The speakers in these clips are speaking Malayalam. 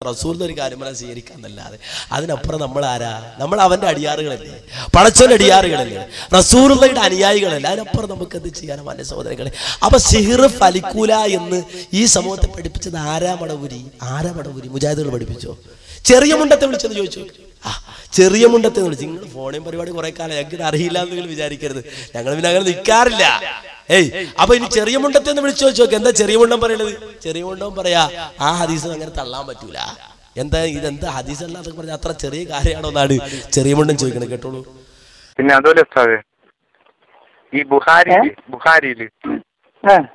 റസൂലിന്റെ ഒരു കാര്യം പറയാൻ സ്വീകരിക്കാന്നല്ലാതെ അതിനപ്പുറം നമ്മൾ ആരാ? നമ്മൾ അവന്റെ അടിയാറുകളല്ലേ, പടച്ചോന്റെ അടിയാറുകളല്ലേ, റസൂലുള്ളാഹിയുടെ അനുയായികളല്ലേ. അതിനപ്പുറം നമുക്ക് എന്ത് ചെയ്യാനും അന്റെ സഹോദരങ്ങളെ? അപ്പൊ സിഹിർ ഫലിക്കൂല എന്ന് ഈ സമൂഹത്തെ പഠിപ്പിച്ചത് ആരാ? മടവൂരി മുജാഹിദുകൾ പഠിപ്പിച്ചോ? ചെറിയ മുണ്ടത്തെ വിളിച്ചെന്ന് ചോദിച്ചു. ചെറിയ മുണ്ടത്തെ വിളിച്ചു. നിങ്ങൾ ഫോണേയും പരിപാടി കുറെ കാലം ഞങ്ങൾക്ക് അറിയില്ല എന്ന് നിങ്ങൾ വിചാരിക്കരുത്. ഞങ്ങൾ പിന്നെ അങ്ങനെ നിൽക്കാറില്ല. അപ്പൊ ഇനി ചെറിയ മുണ്ടത്തെ ഒന്ന് വിളിച്ചു ചോദിച്ചു നോക്ക്. എന്താ ചെറിയ മുണ്ടം പറയണത്? ചെറിയ മുണ്ടം പറയാ ആ ഹദീസ് അങ്ങനെ തള്ളാൻ പറ്റൂല. എന്താ ഇതെന്താ ഹദീസ് അല്ലാതൊക്കെ പറഞ്ഞ അത്ര ചെറിയ കാര്യമാണോ എന്നാണ് ചെറിയ മുണ്ടം ചോദിക്കണത്. കേട്ടോളൂ. പിന്നെ അതുപോലെ ഈ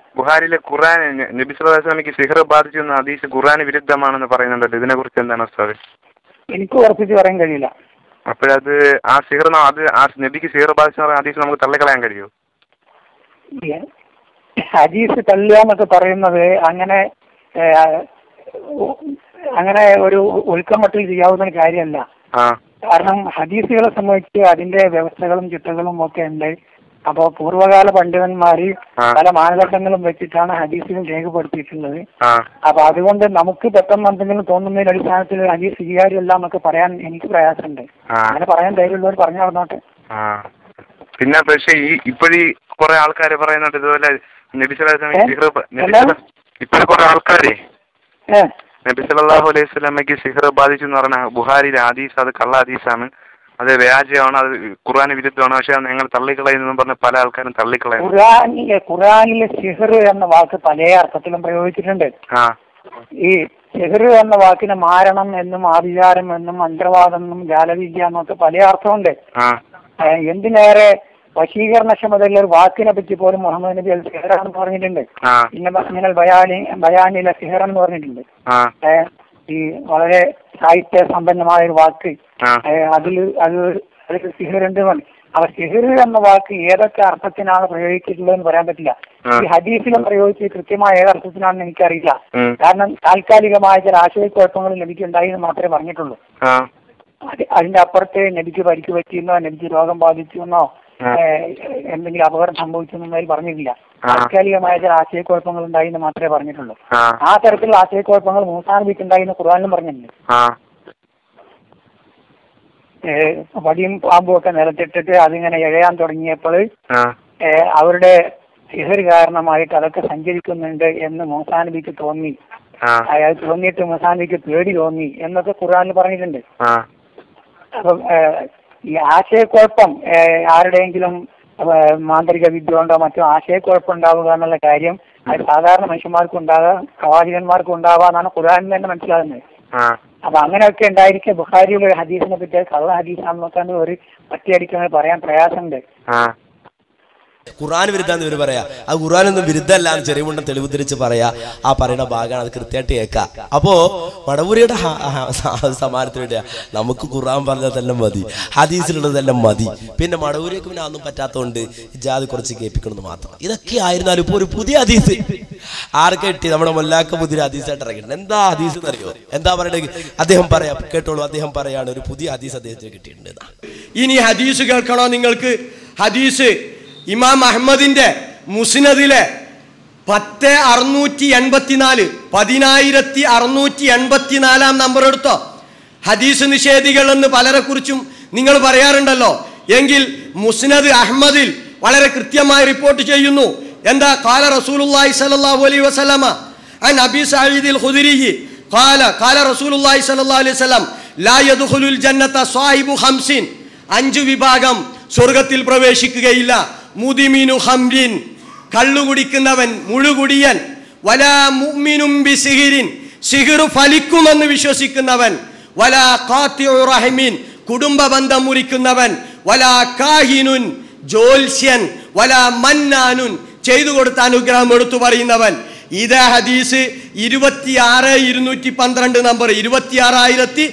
ബുഹാരിയിലെ ഖുർആൻ നബി സല്ലല്ലാഹു അലൈഹി വസല്ലമയ്ക്ക് സിഹർ ബാധിച്ചു എന്ന ഹദീസ് ഖുർആന് വിരുദ്ധമാണെന്ന് പറയുന്നുണ്ടല്ലോ. ഇതിനെ കുറിച്ച് എന്താണ് ഉസ്താദ്? എനിക്ക് ഉറപ്പിച്ച് പറയാൻ കഴിയില്ല. അപ്പോഴത് ആ സിഹർ നബിക്ക് സിഹർ ബാധിച്ച ഹദീസ് നമുക്ക് തള്ളിക്കളയാൻ കഴിയുമോ? ഹദീസ് തള്ളുക എന്നൊക്കെ പറയുന്നത് അങ്ങനെ ഒരു ഉൾക്കമട്ടിൽ ചെയ്യാവുന്ന കാര്യമല്ല. കാരണം ഹദീസുകളെ സംബന്ധിച്ച് അതിന്റെ വ്യവസ്ഥകളും ചിട്ടകളും ഒക്കെ ഉണ്ട്. അപ്പോ പൂർവ്വകാല പണ്ഡിതന്മാര് പല മാനദണ്ഡങ്ങളും വെച്ചിട്ടാണ് ഹദീസുകൾ രേഖപ്പെടുത്തിയിട്ടുള്ളത്. അപ്പൊ അതുകൊണ്ട് നമുക്ക് പെട്ടെന്ന് എന്തെങ്കിലും തോന്നുന്നതിന്റെ അടിസ്ഥാനത്തിൽ ഹദീസ് സ്വീകാര്യമല്ല എന്നൊക്കെ പറയാൻ എനിക്ക് പ്രയാസമുണ്ട്. അങ്ങനെ പറയാൻ ധൈര്യമുള്ളവർ പറഞ്ഞു നടന്നോട്ടെ. പിന്നെ പക്ഷേ ഇപ്പോഴീ കുറെ ആൾക്കാര് പറയുന്നുണ്ട് ഇതുപോലെ നബി ഇപ്പൊ കുറെ ആൾക്കാരെ നബി സല്ലല്ലാഹു അലൈഹി വസല്ലമയ്ക്ക് സിഹർ ബാധിച്ചു എന്ന് പറഞ്ഞ ബുഹാരിയിലെ ഹദീസ് അത് കള്ള ഹദീസാണ്, അത് വ്യാജമാണ്, അത് ഖുർആന് വിരുദ്ധമാണ്. പക്ഷെ നിങ്ങൾ തള്ളിക്കളയുന്നു പറഞ്ഞ പല ആൾക്കാരും തള്ളിക്കളയും. ഖുർആനിലെ സിഹർ എന്ന വാക്ക് പല അർത്ഥത്തിലും പ്രയോഗിച്ചിട്ടുണ്ട്. ഈ സിഹർ എന്ന വാക്കിന് മാരണം എന്നും ആഭിചാരം എന്നും മന്ത്രവാദം എന്നും ജാലവിദ്യ എന്നൊക്കെ പല അർത്ഥമുണ്ട്. എന്തിനേറെ വശീകരണക്ഷമതയുള്ള ഒരു വാക്കിനെ പറ്റി പോലും മുഹമ്മദ് നബി അൽ സിഹറാണെന്ന് പറഞ്ഞിട്ടുണ്ട്. പിന്നെ ബയാനിലെ സിഹർ എന്ന് പറഞ്ഞിട്ടുണ്ട്. ഈ വളരെ സാഹിത്യ സമ്പന്നമായ ഒരു വാക്ക്, അതിൽ സിഹർ ഉണ്ട് പറഞ്ഞു. അപ്പൊ സിഹർ എന്ന വാക്ക് ഏതൊക്കെ അർത്ഥത്തിനാണ് പ്രയോഗിച്ചിട്ടുള്ളതെന്ന് പറയാൻ പറ്റില്ല. ഈ ഹദീസിലും പ്രയോഗിച്ച് കൃത്യമായ ഏത് അർത്ഥത്തിനാണെന്ന് എനിക്കറിയില്ല. കാരണം താൽക്കാലികമായ ചില ആശയക്കുഴപ്പങ്ങൾ നബിക്ക് ഉണ്ടായി മാത്രമേ പറഞ്ഞിട്ടുള്ളൂ. അതിന്റെ അപ്പുറത്ത് നബിക്ക് പരിക്ക് പറ്റിയെന്നോ നബിക്ക് രോഗം ബാധിച്ചെന്നോ എന്തെങ്കിലും അപകടം സംഭവിച്ചെന്നതിൽ പറഞ്ഞിട്ടില്ല. താൽക്കാലികമായ ചില ആശയക്കുഴപ്പങ്ങൾ ഉണ്ടായി എന്ന് മാത്രമേ പറഞ്ഞിട്ടുള്ളൂ. ആ തരത്തിലുള്ള ആശയക്കുഴപ്പങ്ങൾ മൂസാ നബിക്ക് ഉണ്ടായി ഖുർആനിലും പറഞ്ഞിട്ടുണ്ട്. വടിയും പാമ്പും ഒക്കെ നിലത്തിട്ടിട്ട് അതിങ്ങനെ എഴയാൻ തുടങ്ങിയപ്പോൾ അവരുടെ സിഹർ കാരണമായിട്ട് അതൊക്കെ സഞ്ചരിക്കുന്നുണ്ട് എന്ന് മൂസാ നബിക്ക് തോന്നി. അയാൾ തോന്നിയിട്ട് മൂസാ നബിക്ക് പേടി തോന്നി എന്നൊക്കെ ഖുർആനിൽ പറഞ്ഞിട്ടുണ്ട്. അപ്പം ഈ ആശയക്കുഴപ്പം ആരുടെയെങ്കിലും മാന്ത്രിക വിദ്യ കൊണ്ടോ മറ്റോ ആശയക്കുഴപ്പം ഉണ്ടാവുക എന്നുള്ള കാര്യം അത് സാധാരണ മനുഷ്യന്മാർക്കും ഉണ്ടാകാം, പ്രവാചകന്മാർക്കും ഉണ്ടാവാന്നാണ് ഖുർആനിൽ തന്നെ മനസ്സിലാകുന്നത്. അപ്പൊ അങ്ങനെയൊക്കെ ഉണ്ടായിരിക്കും. ബുഖാരിയിലെ ഒരു ഹദീസിനെ പറ്റി കള്ള ഹദീസാണെന്നൊക്കെ ഒരു പറ്റിയടിക്കുന്നത് പറയാൻ പ്രയാസമുണ്ട്. ഖുർആൻ വിരുദ്ധാന്ന് ഇവര് പറയാ. അത് ഖുർആനൊന്നും വിരുദ്ധമല്ല എന്ന് ചെറിയ മുണ്ടം തെളിവുദ്ധരിച്ച് പറയാ. ആ പറയുന്ന ഭാഗമാണ്, അത് കൃത്യമായിട്ട് കേൾക്കാം. അപ്പോ മടവൂരിയുടെ സമാനത്തിന് വേണ്ടിയാ നമുക്ക് ഖുർആൻ പറഞ്ഞതെല്ലാം മതി, ഹദീസിലുള്ളതെല്ലാം മതി. പിന്നെ മടവൂരിയൊക്കെ പിന്നെ അതൊന്നും പറ്റാത്തതുകൊണ്ട് ജാതി കുറച്ച് കേൾപ്പിക്കണമെന്ന് മാത്രം. ഇതൊക്കെ ആയിരുന്നാലും ഇപ്പൊ ഒരു പുതിയ ഹദീസ് ആർക്ക് കിട്ടി? നമ്മുടെ മൊല്ലാക്ക പുതിയ ഹദീസായിട്ട് ഇറങ്ങിയിട്ടുണ്ട്. എന്താ ഹദീസ് എന്നറിയോ? എന്താ പറയണെങ്കിൽ അദ്ദേഹം പറയാം, കേട്ടോളൂ. അദ്ദേഹം പറയാണ് ഒരു പുതിയ ഹദീസ് അദ്ദേഹത്തിന് കിട്ടിയിട്ടുണ്ട്. ഇനി ഹദീസ് കേൾക്കണോ നിങ്ങൾക്ക്? ഹദീസ് ഇമാം അഹ്മദിന്റെ മുസ്നദിലെ 10,684 10684 നമ്പർ എടുത്തോ. ഹദീസ് നിഷേധികൾ എന്ന് പലരെ കുറിച്ചും നിങ്ങൾ പറയാറുണ്ടല്ലോ. എങ്കിൽ മുസ്നദ് അഹ്മദിൽ വളരെ കൃത്യമായി റിപ്പോർട്ട് ചെയ്യുന്നു. എന്താ? ഖാല റസൂലുള്ളാഹി സ്വല്ലല്ലാഹു അലൈഹി വസല്ലമ അൻ അബീ സഈദിൽ ഖുദരി ഖാല റസൂലുള്ളാഹി സ്വല്ലല്ലാഹു അലൈഹി വസല്ലം ലാ യദ്ഖുലുൽ ജന്നത സാഹിബു 50 5 വിഭാഗം സ്വർഗ്ഗത്തിൽ പ്രവേശിക്കുകയില്ല. മുദിമിനു ഖംറിൻ കള്ളുകുടിക്കുന്നവൻ, മുഴുകുടിയൻ, വലാ മുഅ്മിനും ബിസിഹിരിൻ സിഹിർ ഫലിക്കുമെന്ന് വിശ്വസിക്കുന്നവൻ, വലാ ഖാതിഉ റഹിമിൻ കുടുംബബന്ധം മുറിക്കുന്നവൻ, വലാ കാഹിനുൻ ജോൽസ്യൻ, വലാ മന്നാനുൻ ചെയ്തു കൊടുത്ത അനുഗ്രഹം എടുത്തു പറയുന്നവൻ. ഇതേ ഹദീസ് 26,212 നമ്പർ 26,000